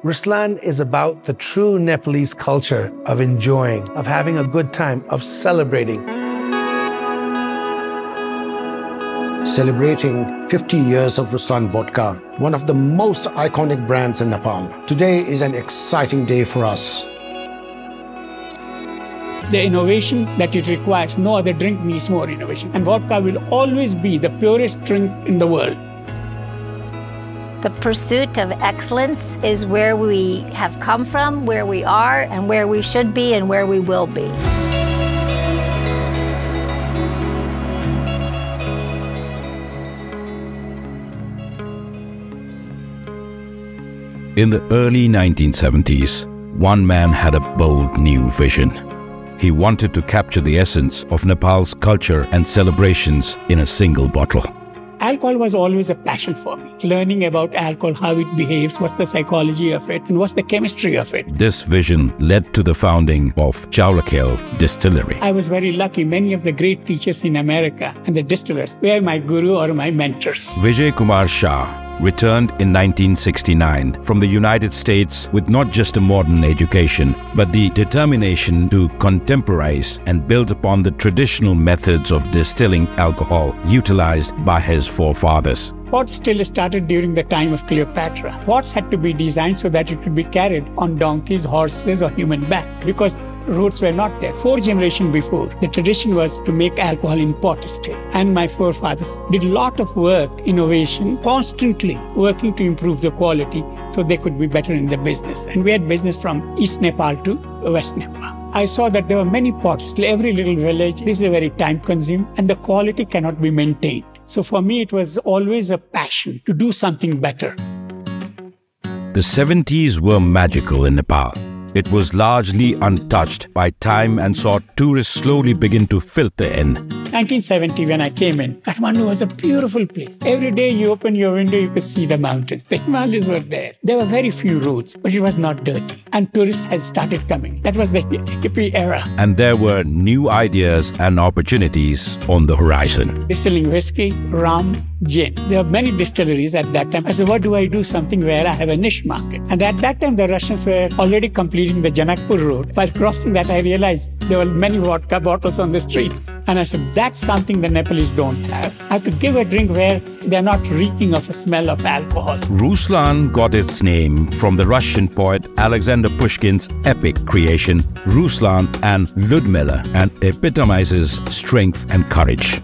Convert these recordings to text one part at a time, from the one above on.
Ruslan is about the true Nepalese culture of enjoying, of having a good time, of celebrating. Celebrating 50 years of Ruslan Vodka, one of the most iconic brands in Nepal. Today is an exciting day for us. The innovation that it requires, no other drink needs more innovation. And vodka will always be the purest drink in the world. The pursuit of excellence is where we have come from, where we are, and where we should be, and where we will be. In the early 1970s, one man had a bold new vision. He wanted to capture the essence of Nepal's culture and celebrations in a single bottle. Alcohol was always a passion for me. Learning about alcohol, how it behaves, what's the psychology of it, and what's the chemistry of it. This vision led to the founding of Dahal Distillery. I was very lucky. Many of the great teachers in America and the distillers were my guru or my mentors. Vijay Kumar Shah returned in 1969 from the United States with not just a modern education, but the determination to contemporize and build upon the traditional methods of distilling alcohol utilized by his forefathers. Pot still started during the time of Cleopatra. Pots had to be designed so that it could be carried on donkeys, horses, or human back, because roads were not there. 4 generations before, the tradition was to make alcohol in pot still. And my forefathers did a lot of work, innovation, constantly working to improve the quality so they could be better in the business. And we had business from East Nepal to West Nepal. I saw that there were many pots, every little village. This is very time-consuming, and the quality cannot be maintained. So for me, it was always a passion to do something better. The 70s were magical in Nepal. It was largely untouched by time and saw tourists slowly begin to filter in. 1970, when I came in, Kathmandu was a beautiful place. Every day you open your window, you could see the mountains. The Himalayas were there. There were very few roads, but it was not dirty. And tourists had started coming. That was the hippie era. And there were new ideas and opportunities on the horizon. Distilling whiskey, rum, gin. There were many distilleries at that time. I said, what do I do? Something where I have a niche market. And at that time, the Russians were already completing the Janakpur road. While crossing that, I realized there were many vodka bottles on the streets. And I said, that's something the Nepalese don't have. I have to give a drink where they're not reeking of a smell of alcohol. Ruslan got its name from the Russian poet Alexander Pushkin's epic creation, Ruslan and Ludmilla, and epitomizes strength and courage.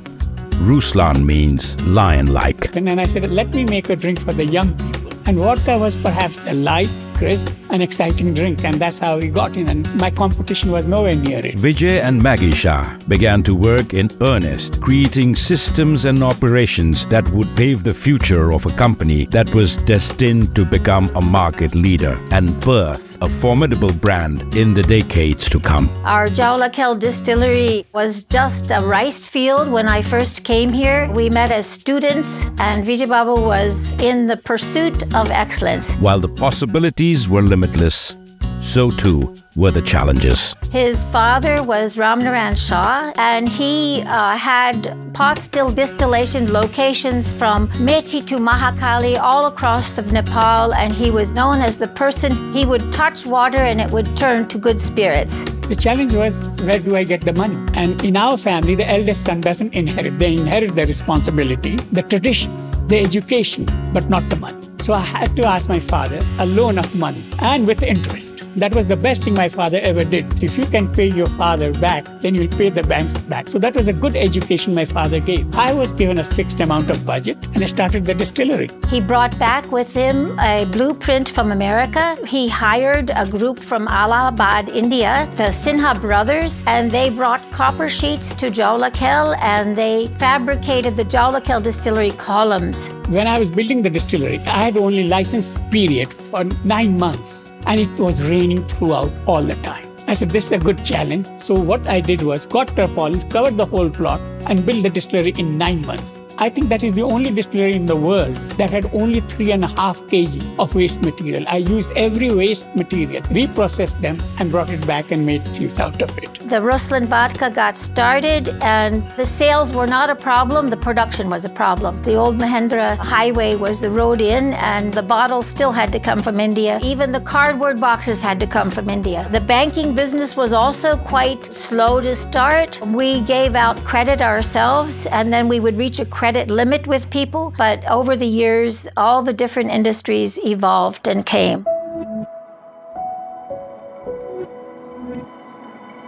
Ruslan means lion-like. And then I said, let me make a drink for the young people. And vodka was perhaps the light, crisp, and exciting drink. And that's how we got in. And my competition was nowhere near it. Vijay and Maggie Shah began to work in earnest, creating systems and operations that would pave the future of a company that was destined to become a market leader and birth a formidable brand in the decades to come. Our Dahal distillery was just a rice field when I first came here. We met as students, and Vijay Babu was in the pursuit of excellence. While the possibilities were limitless, so too were the challenges. His father was Ramnaran Shah, and he had pot still distillation locations from Mechi to Mahakali all across the Nepal, and he was known as the person, he would touch water and it would turn to good spirits. The challenge was, where do I get the money? And in our family, the eldest son doesn't inherit. They inherit the responsibility, the traditions, the education, but not the money. So I had to ask my father a loan of money, and with interest. That was the best thing my father ever did. If you can pay your father back, then you'll pay the banks back. So that was a good education my father gave. I was given a fixed amount of budget, and I started the distillery. He brought back with him a blueprint from America. He hired a group from Allahabad, India, the Sinha brothers, and they brought copper sheets to Dahal, and they fabricated the Dahal distillery columns. When I was building the distillery, I had only license period for 9 months. And it was raining throughout all the time. I said, this is a good challenge. So what I did was got tarpaulins, covered the whole plot, and built the distillery in 9 months. I think that is the only distillery in the world that had only 3.5 kg of waste material. I used every waste material, reprocessed them, and brought it back and made things out of it. the Ruslan vodka got started, and the sales were not a problem, the production was a problem. The old Mahendra highway was the road in, and the bottles still had to come from India. Even the cardboard boxes had to come from India. The banking business was also quite slow to start. We gave out credit ourselves, and then we would reach a credit limit with people. But over the years, all the different industries evolved and came.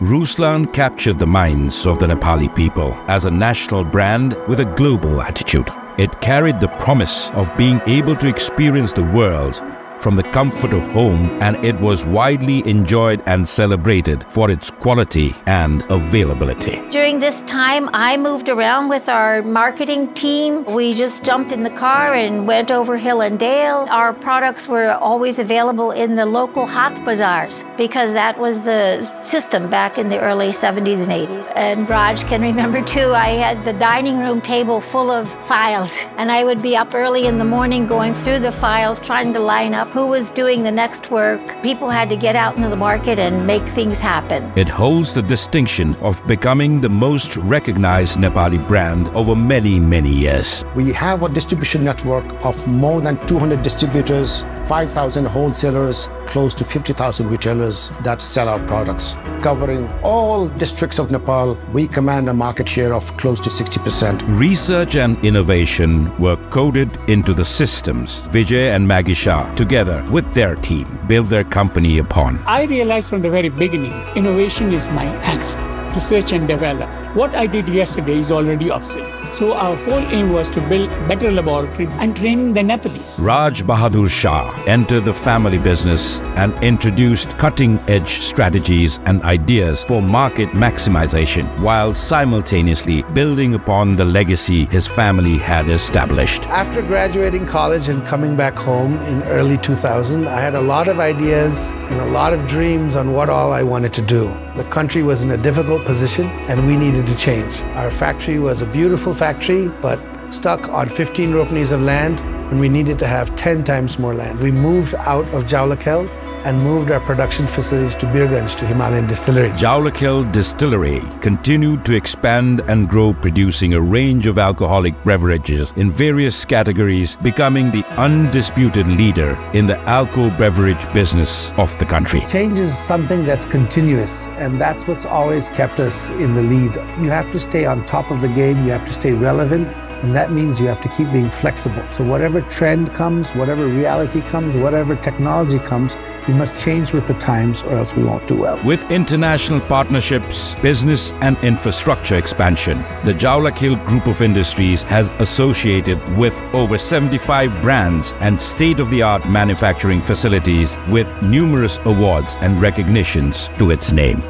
Ruslan captured the minds of the Nepali people as a national brand with a global attitude. It carried the promise of being able to experience the world from the comfort of home, and it was widely enjoyed and celebrated for its quality and availability. During this time, I moved around with our marketing team. We just jumped in the car and went over hill and dale. Our products were always available in the local hot bazaars because that was the system back in the early 70s and 80s. And Raj can remember too, I had the dining room table full of files, and I would be up early in the morning going through the files, trying to line up who was doing the next work. People had to get out into the market and make things happen. It holds the distinction of becoming the most recognized Nepali brand over many, many years. We have a distribution network of more than 200 distributors, 5,000 wholesalers, close to 50,000 retailers that sell our products. Covering all districts of Nepal, we command a market share of close to 60%. Research and innovation were coded into the systems Vijay and Maggie Shah, together with their team, built their company upon. I realized from the very beginning, innovation is my answer. Research and develop. What I did yesterday is already obsolete. So our whole aim was to build a better laboratory and train the Nepalese. Raj Bahadur Shah entered the family business and introduced cutting-edge strategies and ideas for market maximization, while simultaneously building upon the legacy his family had established. After graduating college and coming back home in early 2000, I had a lot of ideas and a lot of dreams on what all I wanted to do. The country was in a difficult position and we needed to change. Our factory was a beautiful factory, but stuck on 15 ropenis of land when we needed to have 10 times more land. We moved out of Jaulakhel and moved our production facilities to Birganj, to Himalayan Distillery. Jaulakhel Distillery continued to expand and grow, producing a range of alcoholic beverages in various categories, becoming the undisputed leader in the alcohol beverage business of the country. Change is something that's continuous, and that's what's always kept us in the lead. You have to stay on top of the game, you have to stay relevant, and that means you have to keep being flexible. So whatever trend comes, whatever reality comes, whatever technology comes, we must change with the times or else we won't do well. With international partnerships, business and infrastructure expansion, the Jaulakhel Group of Industries has associated with over 75 brands and state-of-the-art manufacturing facilities with numerous awards and recognitions to its name.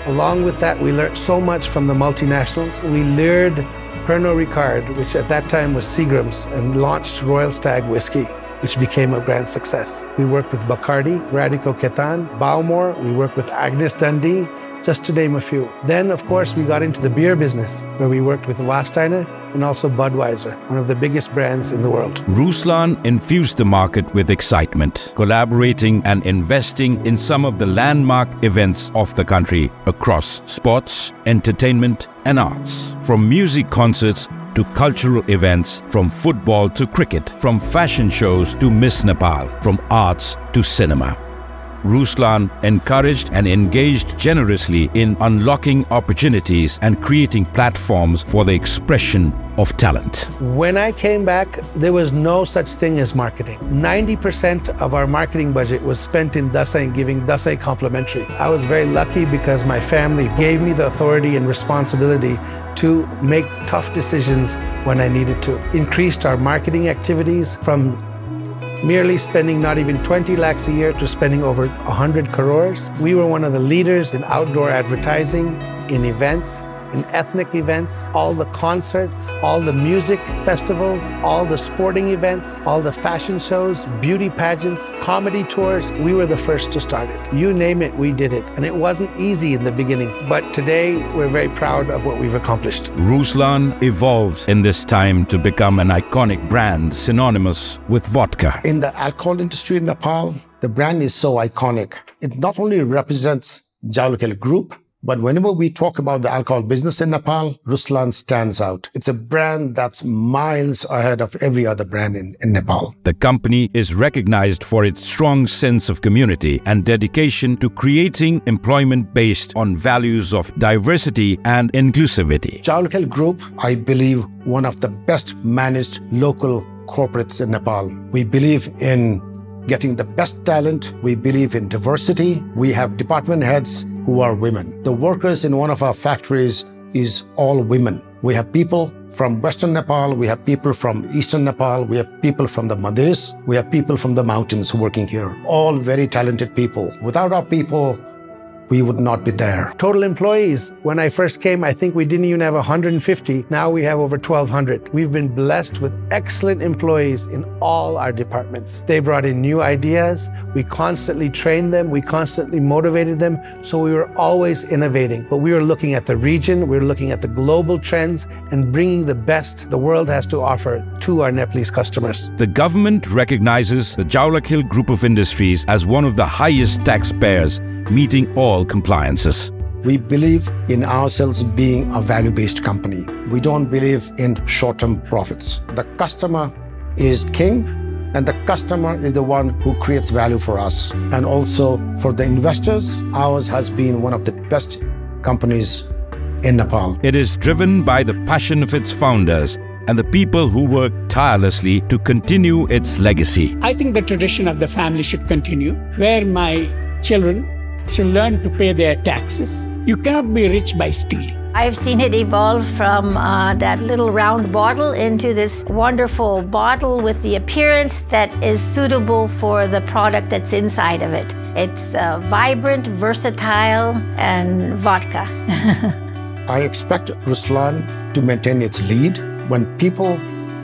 Along with that, we learned so much from the multinationals. We lured Pernod Ricard, which at that time was Seagram's, and launched Royal Stag whiskey, which became a grand success. We worked with Bacardi, Radico Ketan, Bowmore, we worked with Agnes Dundee, just to name a few. Then, of course, we got into the beer business, where we worked with Warsteiner and also Budweiser, one of the biggest brands in the world. Ruslan infused the market with excitement, collaborating and investing in some of the landmark events of the country across sports, entertainment, and arts. From music concerts to cultural events, from football to cricket, from fashion shows to Miss Nepal, from arts to cinema. Ruslan encouraged and engaged generously in unlocking opportunities and creating platforms for the expression of talent. When I came back, there was no such thing as marketing. 90% of our marketing budget was spent in Dasai, giving Dasai complimentary. I was very lucky because my family gave me the authority and responsibility to make tough decisions when I needed to. Increased our marketing activities from merely spending not even 20 lakhs a year to spending over 100 crores. We were one of the leaders in outdoor advertising, in events, in ethnic events, all the concerts, all the music festivals, all the sporting events, all the fashion shows, beauty pageants, comedy tours. We were the first to start it. You name it, we did it. And it wasn't easy in the beginning, but today we're very proud of what we've accomplished. Ruslan evolves in this time to become an iconic brand synonymous with vodka. In the alcohol industry in Nepal, the brand is so iconic. It not only represents Jaulakhel Group, But whenever we talk about the alcohol business in Nepal, Ruslan stands out. It's a brand that's miles ahead of every other brand in Nepal. The company is recognized for its strong sense of community and dedication to creating employment based on values of diversity and inclusivity. Jawlakhel Group, I believe, one of the best managed local corporates in Nepal. We believe in getting the best talent. We believe in diversity. We have department heads who are women. The workers in one of our factories is all women. We have people from Western Nepal, we have people from Eastern Nepal, we have people from the Madhes, we have people from the mountains working here. All very talented people. Without our people, we would not be there. Total employees, when I first came, I think we didn't even have 150. Now we have over 1,200. We've been blessed with excellent employees in all our departments. They brought in new ideas. We constantly trained them. We constantly motivated them. So we were always innovating. But we were looking at the region. We were looking at the global trends and bringing the best the world has to offer to our Nepalese customers. The government recognizes the Jawlakhel Group of Industries as one of the highest taxpayers, meeting all compliances. We believe in ourselves being a value-based company. We don't believe in short-term profits. The customer is king, and the customer is the one who creates value for us. And also for the investors, ours has been one of the best companies in Nepal. It is driven by the passion of its founders and the people who work tirelessly to continue its legacy. I think the tradition of the family should continue, where my children should learn to pay their taxes. You cannot be rich by stealing. I've seen it evolve from that little round bottle into this wonderful bottle with the appearance that is suitable for the product that's inside of it. It's vibrant, versatile, and vodka. I expect Ruslan to maintain its lead. When people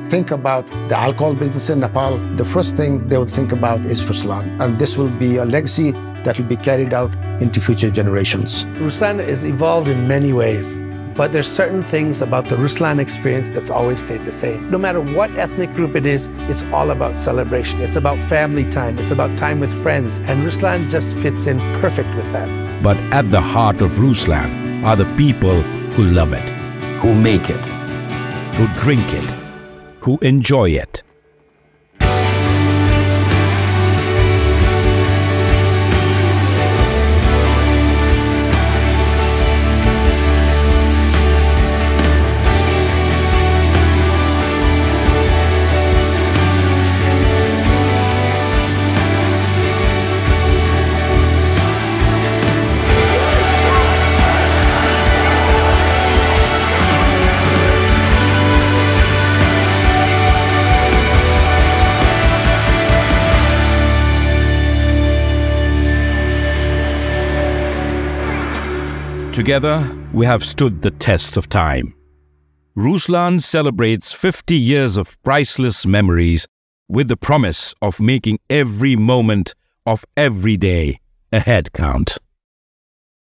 think about the alcohol business in Nepal, the first thing they will think about is Ruslan. And this will be a legacy that will be carried out into future generations. Ruslan is evolved in many ways, but there's certain things about the Ruslan experience that's always stayed the same. No matter what ethnic group it is, it's all about celebration. It's about family time. It's about time with friends. And Ruslan just fits in perfect with that. But at the heart of Ruslan are the people who love it, who make it, who drink it, who enjoy it. Together, we have stood the test of time. Ruslan celebrates 50 years of priceless memories with the promise of making every moment of every day a head count.